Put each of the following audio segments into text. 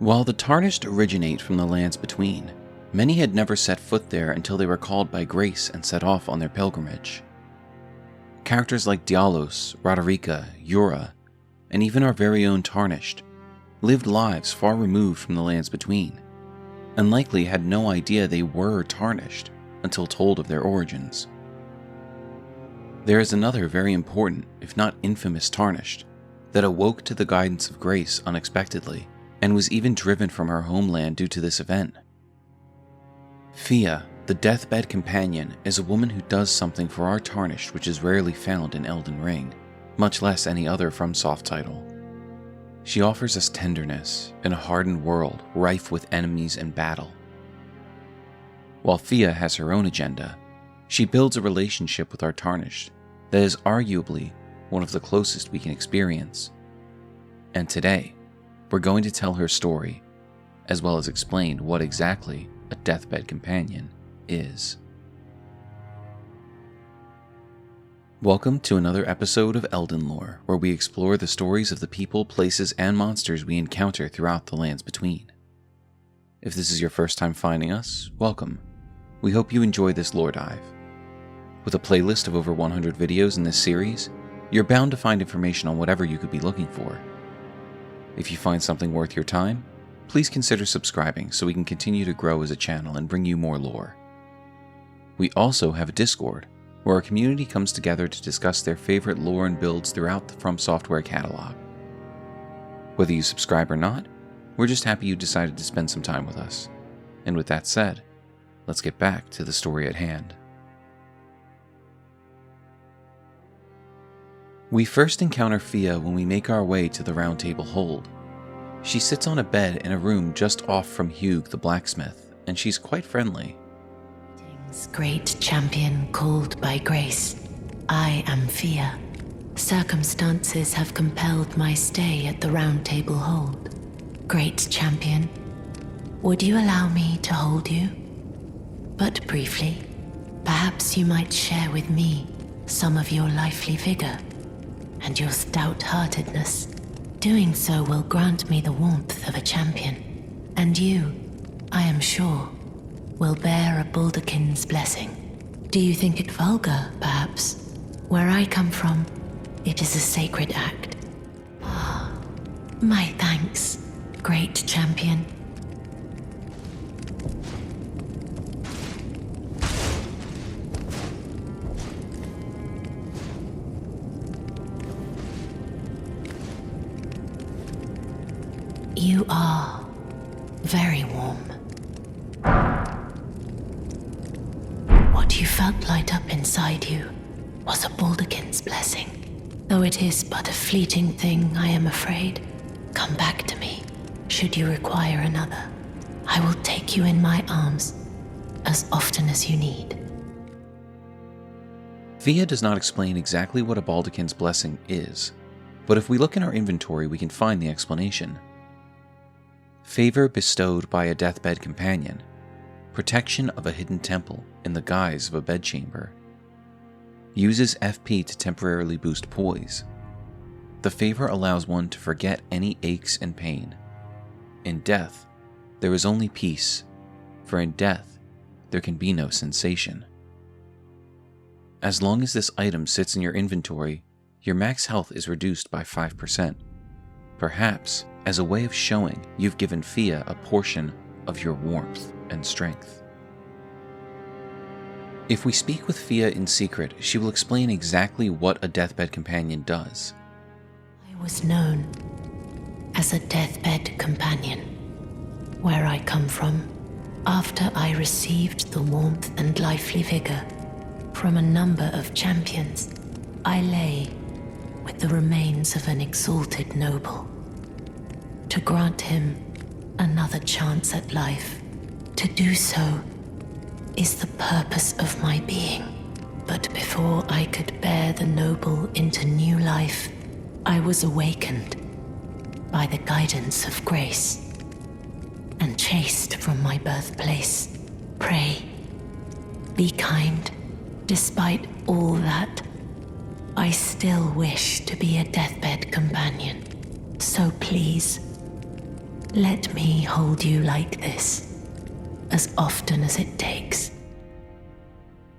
While the Tarnished originate from the lands between, many had never set foot there until they were called by grace and set off on their pilgrimage. Characters like Dialos, Roderica, Yura, and even our very own Tarnished lived lives far removed from the lands between, and likely had no idea they were Tarnished until told of their origins. There is another very important, if not infamous Tarnished, that awoke to the guidance of grace unexpectedly, and was even driven from her homeland due to this event. Fia, the Deathbed Companion, is a woman who does something for our Tarnished which is rarely found in Elden Ring, much less any other FromSoft title. She offers us tenderness in a hardened world rife with enemies and battle. While Fia has her own agenda, she builds a relationship with our Tarnished that is arguably one of the closest we can experience. And today, we're going to tell her story, as well as explain what exactly a Deathbed Companion is. Welcome to another episode of Elden Lore, where we explore the stories of the people, places, and monsters we encounter throughout the lands between. If this is your first time finding us, welcome. We hope you enjoy this lore dive. With a playlist of over 100 videos in this series, you're bound to find information on whatever you could be looking for. If you find something worth your time, please consider subscribing so we can continue to grow as a channel and bring you more lore. We also have a Discord, where our community comes together to discuss their favorite lore and builds throughout the From Software catalog. Whether you subscribe or not, we're just happy you decided to spend some time with us. And with that said, let's get back to the story at hand. We first encounter Fia when we make our way to the Round Table Hold. She sits on a bed in a room just off from Hugh the blacksmith, and she's quite friendly. Great champion called by grace, I am Fia. Circumstances have compelled my stay at the Round Table Hold. Great champion, would you allow me to hold you? But briefly, perhaps you might share with me some of your lively vigor and your stout-heartedness. Doing so will grant me the warmth of a champion, and you, I am sure, will bear a Baldakin's blessing. Do you think it vulgar, perhaps? Where I come from, it is a sacred act. Ah, my thanks, great champion. You are very warm. What you felt light up inside you was a Baldakin's blessing. Though it is but a fleeting thing, I am afraid. Come back to me, should you require another. I will take you in my arms as often as you need. Fia does not explain exactly what a Baldakin's blessing is, but if we look in our inventory we can find the explanation. Favor bestowed by a Deathbed Companion, protection of a hidden temple in the guise of a bedchamber, uses FP to temporarily boost poise. The favor allows one to forget any aches and pain. In death, there is only peace, for in death, there can be no sensation. As long as this item sits in your inventory, your max health is reduced by 5%. Perhaps as a way of showing you've given Fia a portion of your warmth and strength. If we speak with Fia in secret, she will explain exactly what a Deathbed Companion does. I was known as a Deathbed Companion. Where I come from, after I received the warmth and lively vigor from a number of champions, I lay with the remains of an exalted noble. To grant him another chance at life, to do so is the purpose of my being. But before I could bear the noble into new life, I was awakened by the guidance of grace and chased from my birthplace. Pray, be kind. Despite all that, I still wish to be a Deathbed Companion. So please, Let me hold you like this, as often as it takes.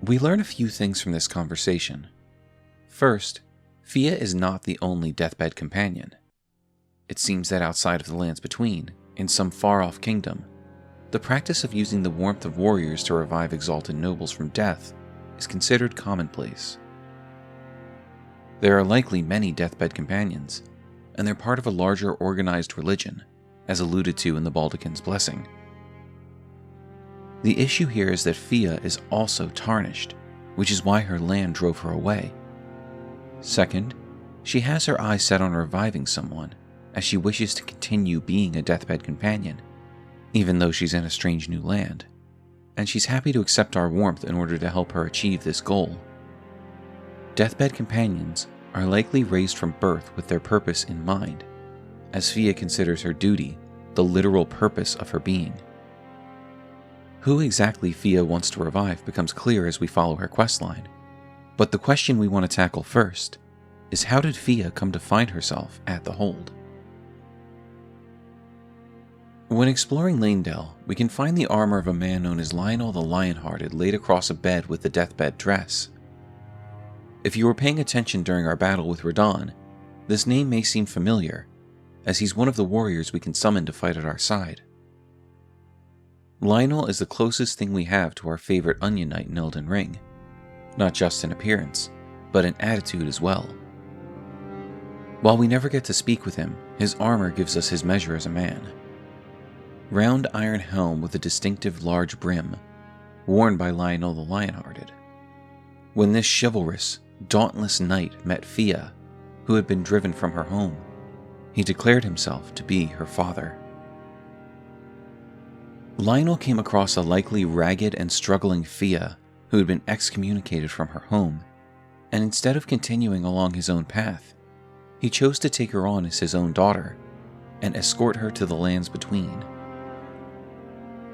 We learn a few things from this conversation. First, Fia is not the only Deathbed Companion. It seems that outside of the Lands Between, in some far-off kingdom, the practice of using the warmth of warriors to revive exalted nobles from death is considered commonplace. There are likely many Deathbed Companions, and they're part of a larger organized religion, as alluded to in the Baldecin's Blessing. The issue here is that Fia is also tarnished, which is why her land drove her away. Second, she has her eyes set on reviving someone, as she wishes to continue being a Deathbed Companion, even though she's in a strange new land, and she's happy to accept our warmth in order to help her achieve this goal. Deathbed Companions are likely raised from birth with their purpose in mind, as Fia considers her duty the literal purpose of her being. Who exactly Fia wants to revive becomes clear as we follow her questline, but the question we want to tackle first is, how did Fia come to find herself at the Hold? When exploring Lanedale, we can find the armor of a man known as Lionel the Lionhearted laid across a bed with the deathbed dress. If you were paying attention during our battle with Radahn, this name may seem familiar, as he's one of the warriors we can summon to fight at our side. Lionel is the closest thing we have to our favorite Onion Knight in Elden Ring, not just in appearance, but in attitude as well. While we never get to speak with him, his armor gives us his measure as a man. Round iron helm with a distinctive large brim, worn by Lionel the Lionhearted. When this chivalrous, dauntless knight met Fia, who had been driven from her home, he declared himself to be her father. Lionel came across a likely ragged and struggling Fia who had been excommunicated from her home, and instead of continuing along his own path, he chose to take her on as his own daughter and escort her to the Lands Between.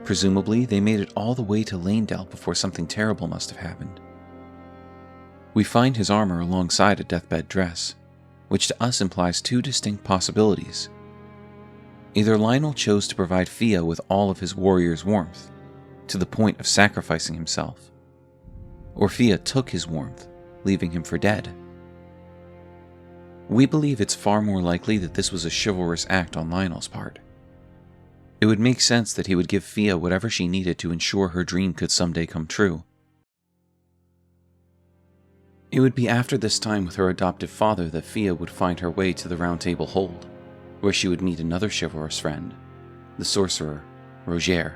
Presumably, they made it all the way to Lanedale before something terrible must have happened. We find his armor alongside a deathbed dress, which to us implies two distinct possibilities. Either Lionel chose to provide Fia with all of his warrior's warmth, to the point of sacrificing himself, or Fia took his warmth, leaving him for dead. We believe it's far more likely that this was a chivalrous act on Lionel's part. It would make sense that he would give Fia whatever she needed to ensure her dream could someday come true. It would be after this time with her adoptive father that Fia would find her way to the Round Table Hold, where she would meet another chivalrous friend, the sorcerer, Rogier.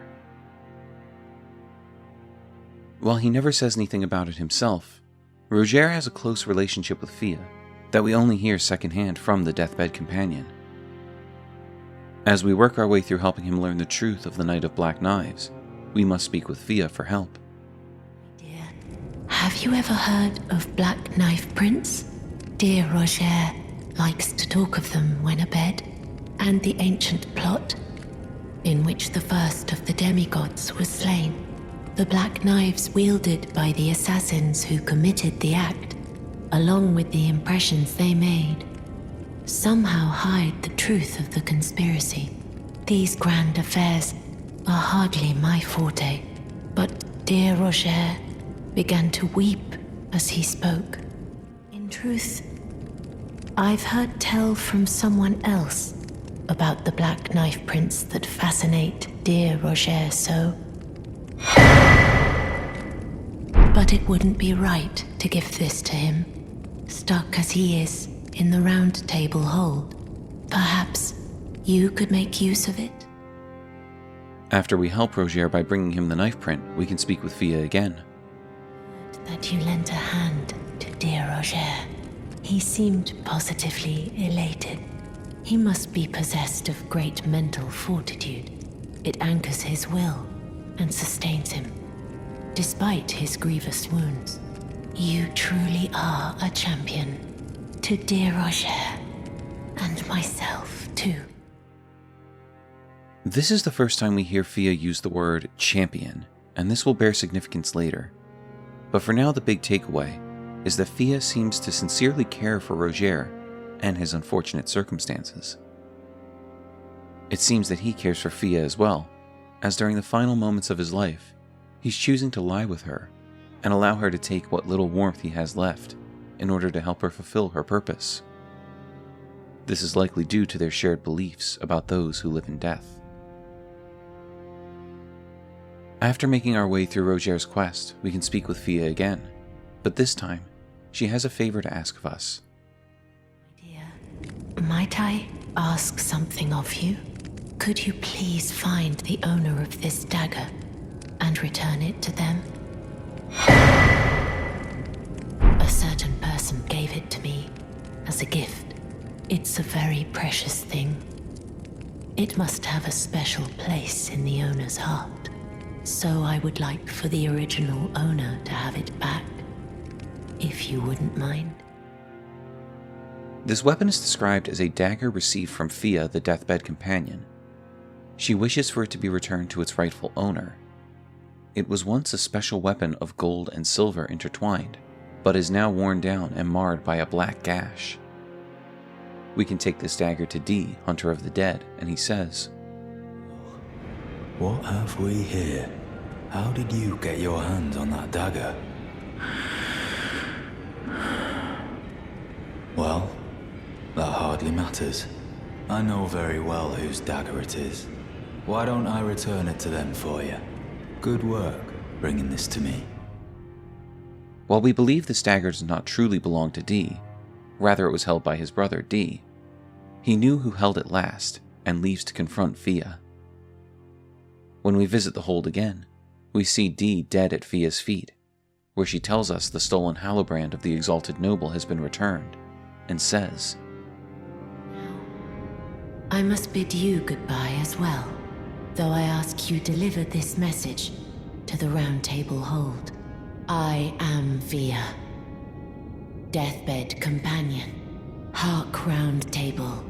While he never says anything about it himself, Rogier has a close relationship with Fia that we only hear secondhand from the Deathbed Companion. As we work our way through helping him learn the truth of the Knight of Black Knives, we must speak with Fia for help. Dear, have you ever heard of Black Knife Prince? Dear Rogier likes to talk of them when abed, and the ancient plot, in which the first of the demigods was slain. The black knives wielded by the assassins who committed the act, along with the impressions they made, somehow hide the truth of the conspiracy. These grand affairs are hardly my forte, but dear Rogier began to weep as he spoke. In truth, I've heard tell from someone else about the Black Knife Prince that fascinate dear Rogier so. But it wouldn't be right to give this to him, stuck as he is in the Round Table Hold. Perhaps you could make use of it? After we help Rogier by bringing him the knife print, we can speak with Fia again. That you lent a hand to dear Rogier. He seemed positively elated. He must be possessed of great mental fortitude. It anchors his will and sustains him, despite his grievous wounds. You truly are a champion. To dear Rogier, and myself too. This is the first time we hear Fia use the word champion, and this will bear significance later. But for now, the big takeaway is that Fia seems to sincerely care for Rogier and his unfortunate circumstances. It seems that he cares for Fia as well, as during the final moments of his life, he's choosing to lie with her and allow her to take what little warmth he has left in order to help her fulfill her purpose. This is likely due to their shared beliefs about those who live in death. After making our way through Rogier's quest, we can speak with Fia again, but this time, she has a favor to ask of us. Dear, might I ask something of you? Could you please find the owner of this dagger and return it to them? A certain person gave it to me as a gift. It's a very precious thing. It must have a special place in the owner's heart. So I would like for the original owner to have it back, if you wouldn't mind. This weapon is described as a dagger received from Fia, the Deathbed Companion. She wishes for it to be returned to its rightful owner. It was once a special weapon of gold and silver intertwined, but is now worn down and marred by a black gash. We can take this dagger to D, Hunter of the Dead, and he says, "What have we here? How did you get your hands on that dagger?" "Well, that hardly matters. I know very well whose dagger it is. Why don't I return it to them for you? Good work bringing this to me." While we believe this dagger does not truly belong to D, rather it was held by his brother D, he knew who held it last and leaves to confront Fia. When we visit the hold again, we see D dead at Fia's feet, where she tells us the stolen halobrand of the exalted noble has been returned, and says, I must bid you goodbye as well, though I ask you deliver this message to the Round Table Hold. I am Fia, Deathbed Companion, Hark Round Table.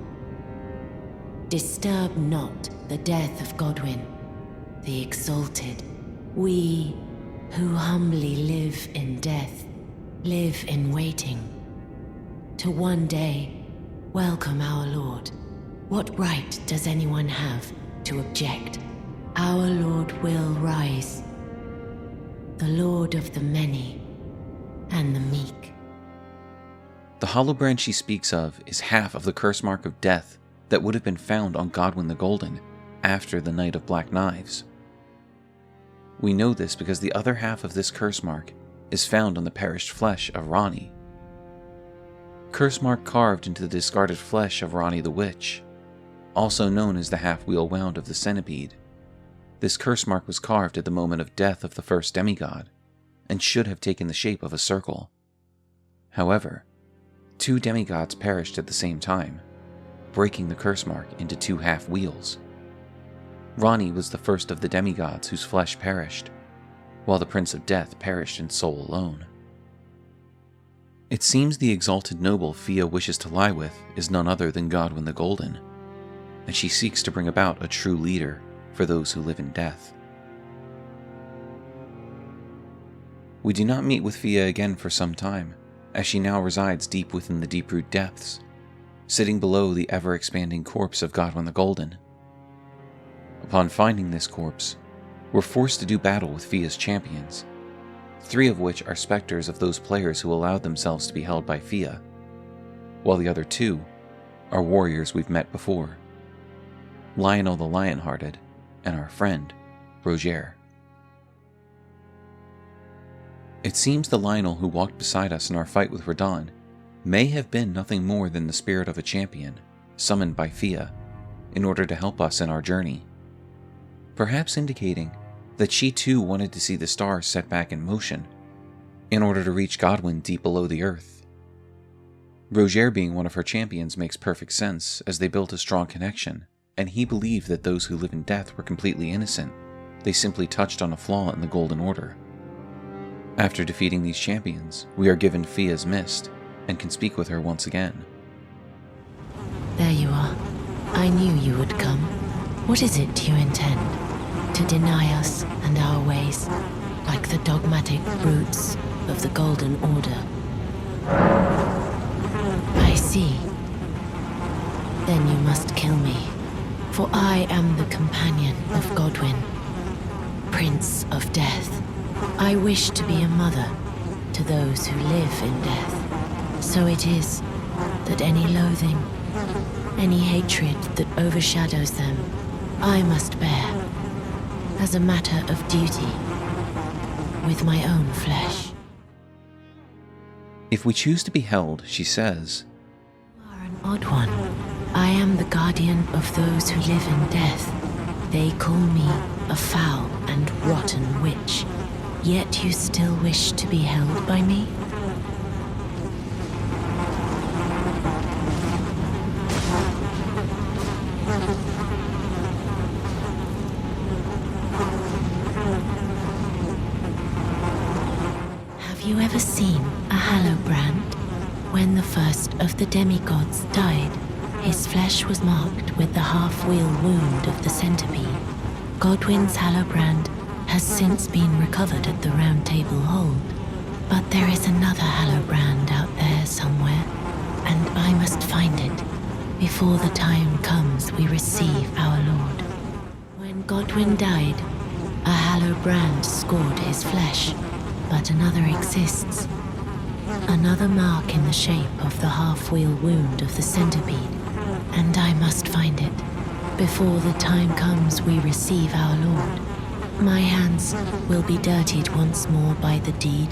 Disturb not the death of Godwyn, the Exalted. We, who humbly live in death, live in waiting, to one day welcome our Lord. What right does anyone have to object? Our Lord will rise, the Lord of the many and the meek. The holobrand she speaks of is half of the cursemark of death that would have been found on Godwyn the Golden after the Night of Black Knives. We know this because the other half of this cursemark is found on the perished flesh of Ranni. Cursemark carved into the discarded flesh of Ranni the Witch, also known as the half-wheel wound of the centipede. This cursemark was carved at the moment of death of the first demigod, and should have taken the shape of a circle. However, 2 demigods perished at the same time, breaking the cursemark into 2 half-wheels. Ranni was the first of the demigods whose flesh perished, while the Prince of Death perished in soul alone. It seems the exalted noble Fia wishes to lie with is none other than Godwyn the Golden, and she seeks to bring about a true leader for those who live in death. We do not meet with Fia again for some time, as she now resides deep within the deep-root depths, sitting below the ever-expanding corpse of Godwyn the Golden. Upon finding this corpse, we're forced to do battle with Fia's champions, 3 of which are specters of those players who allowed themselves to be held by Fia, while the other 2 are warriors we've met before, Lionel the Lionhearted and our friend, Rogier. It seems the Lionel who walked beside us in our fight with Radahn may have been nothing more than the spirit of a champion, summoned by Fia, in order to help us in our journey, perhaps indicating that she too wanted to see the stars set back in motion, in order to reach Godwyn deep below the earth. Rogier being one of her champions makes perfect sense, as they built a strong connection, and he believed that those who live in death were completely innocent. They simply touched on a flaw in the Golden Order. After defeating these champions, we are given Fia's Mist, and can speak with her once again. There you are. I knew you would come. What is it you intend? To deny us and our ways, like the dogmatic brutes of the Golden Order? I see. Then you must kill me, For I am the companion of Godwyn, Prince of Death. I wish to be a mother to those who live in death. So it is that any loathing, any hatred that overshadows them, I must bear as a matter of duty with my own flesh. If we choose to be held, she says, You are an odd one. I am the guardian of those who live in death. They call me a foul and rotten witch. Yet you still wish to be held by me? Have you ever seen a Hallowbrand? When the first of the demigods died, his flesh was marked with the half-wheel wound of the centipede. Godwyn's Hallowbrand has since been recovered at the Round Table Hold, but there is another Hallowbrand out there somewhere, and I must find it before the time comes we receive our Lord. When Godwyn died, a Hallowbrand scored his flesh, but another exists. Another mark in the shape of the half-wheel wound of the centipede, and I must find it before the time comes we receive our Lord. My hands will be dirtied once more by the deed.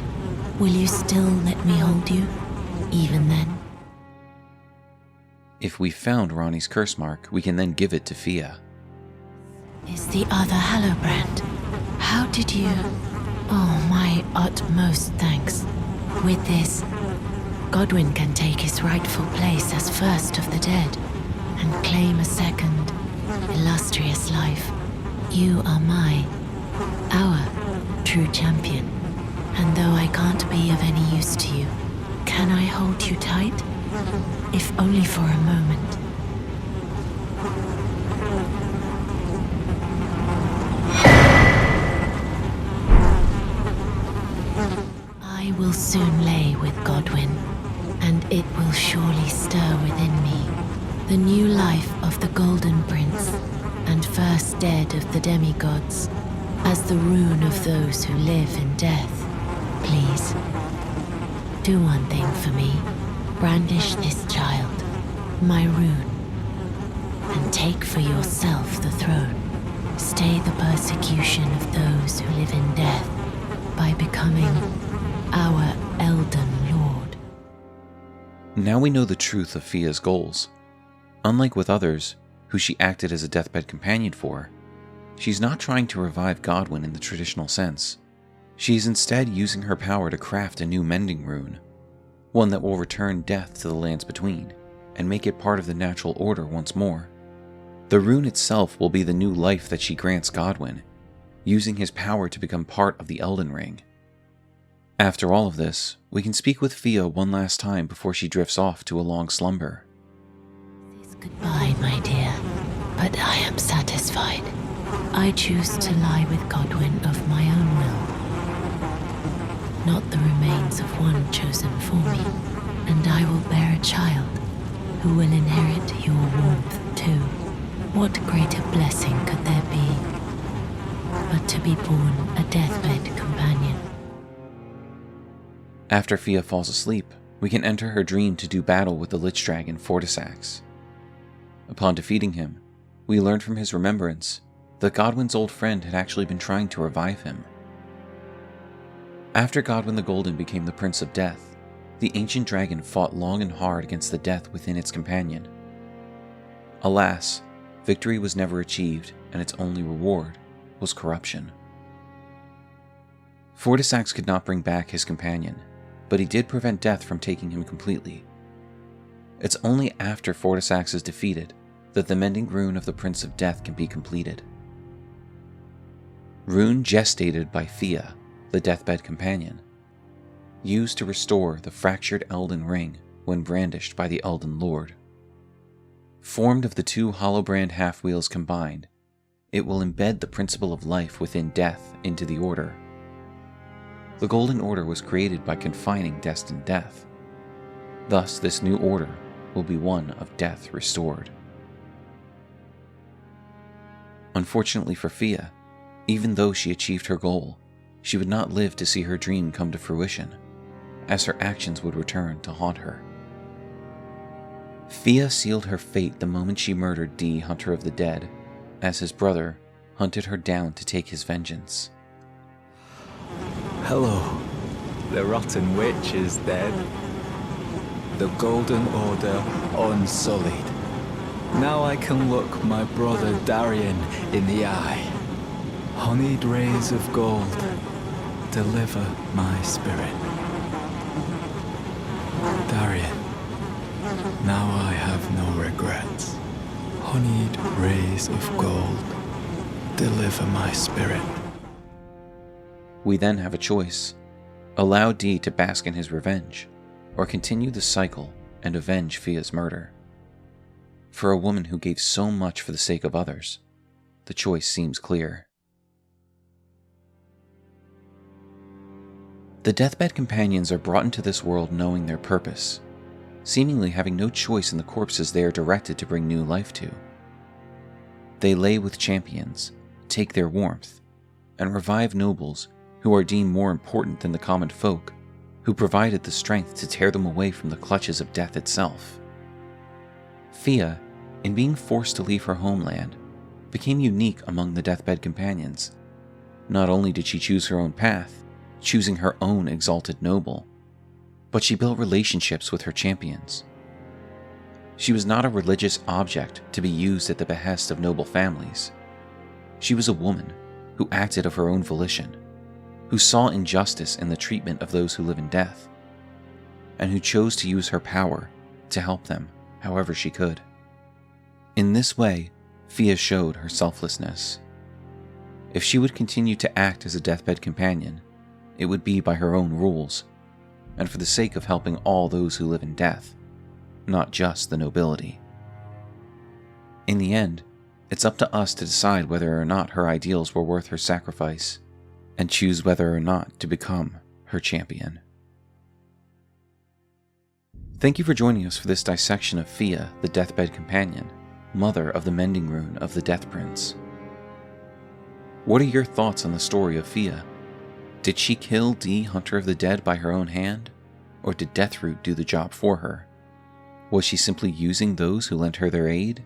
Will you still let me hold you, even then? if we found Ronnie's cursemark, we can then give it to Fia. Is the other Hallowbrand? How did you... Oh, my utmost thanks. With this, Godwyn can take his rightful place as first of the dead and claim a second, illustrious life. You are our true champion. And though I can't be of any use to you, can I hold you tight? If only for a moment. I will soon lay with Godwyn, and it will surely stir within me the new life of the Golden Prince and first dead of the demigods, as the rune of those who live in death. Please, do one thing for me. Brandish this child, my rune, and take for yourself the throne. Stay the persecution of those who live in death by becoming our Elden Lord. Now we know the truth of Fia's goals. Unlike with others, who she acted as a deathbed companion for, she's not trying to revive Godwyn in the traditional sense. She is instead using her power to craft a new Mending rune, one that will return death to the lands between, and make it part of the natural order once more. The rune itself will be the new life that she grants Godwyn, using his power to become part of the Elden Ring. After all of this, we can speak with Fia one last time before she drifts off to a long slumber. Goodbye, my dear, but I am satisfied. I choose to lie with Godwyn of my own will, not the remains of one chosen for me, and I will bear a child who will inherit your warmth too. What greater blessing could there be but to be born a deathbed companion? After Fia falls asleep, we can enter her dream to do battle with the Lichdragon Fortissax. Upon defeating him, we learn from his remembrance that Godwyn's old friend had actually been trying to revive him. After Godwyn the Golden became the Prince of Death, the ancient dragon fought long and hard against the death within its companion. Alas, victory was never achieved, and its only reward was corruption. Fortissax could not bring back his companion, but he did prevent death from taking him completely. It's only after Fortissax is defeated that the Mending rune of the Prince of Death can be completed. Rune gestated by Fia, the Deathbed Companion, used to restore the fractured Elden Ring when brandished by the Elden Lord. Formed of the two Hallowbrand half-wheels combined, it will embed the principle of life within death into the Order. The Golden Order was created by confining destined death. Thus, this new order will be one of death restored. Unfortunately for Fia, even though she achieved her goal, she would not live to see her dream come to fruition, as her actions would return to haunt her. Fia sealed her fate the moment she murdered D, Hunter of the Dead, as his brother hunted her down to take his vengeance. Hello. The rotten witch is dead. The Golden Order unsullied. Now I can look my brother Darien in the eye. Honeyed rays of gold deliver my spirit. Darien, now I have no regrets. Honeyed rays of gold deliver my spirit. We then have a choice. Allow D to bask in his revenge, or continue the cycle and avenge Fia's murder. For a woman who gave so much for the sake of others, the choice seems clear. The Deathbed Companions are brought into this world knowing their purpose, seemingly having no choice in the corpses they are directed to bring new life to. They lay with champions, take their warmth, and revive nobles who are deemed more important than the common folk, who provided the strength to tear them away from the clutches of death itself. Fia, in being forced to leave her homeland, became unique among the Deathbed Companions. Not only did she choose her own path, choosing her own exalted noble, but she built relationships with her champions. She was not a religious object to be used at the behest of noble families. She was a woman who acted of her own volition, who saw injustice in the treatment of those who live in death, and who chose to use her power to help them however she could. In this way, Fia showed her selflessness. If she would continue to act as a Deathbed Companion, it would be by her own rules, and for the sake of helping all those who live in death, not just the nobility. In the end, it's up to us to decide whether or not her ideals were worth her sacrifice, and choose whether or not to become her champion. Thank you for joining us for this dissection of Fia, the Deathbed Companion, mother of the Mending Rune of the Death Prince. What are your thoughts on the story of Fia? Did she kill D, Hunter of the Dead, by her own hand, or did Deathroot do the job for her? Was she simply using those who lent her their aid,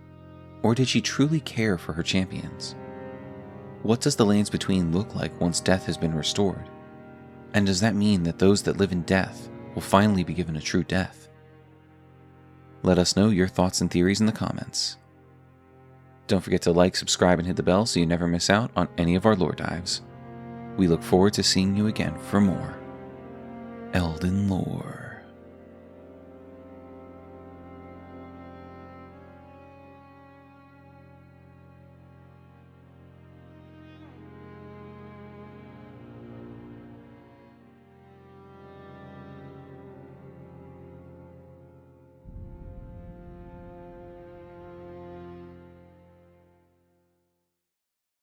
or did she truly care for her champions? What does the Lands Between look like once death has been restored? And does that mean that those that live in death will finally be given a true death? Let us know your thoughts and theories in the comments. Don't forget to like, subscribe, and hit the bell so you never miss out on any of our lore dives. We look forward to seeing you again for more Elden Lore.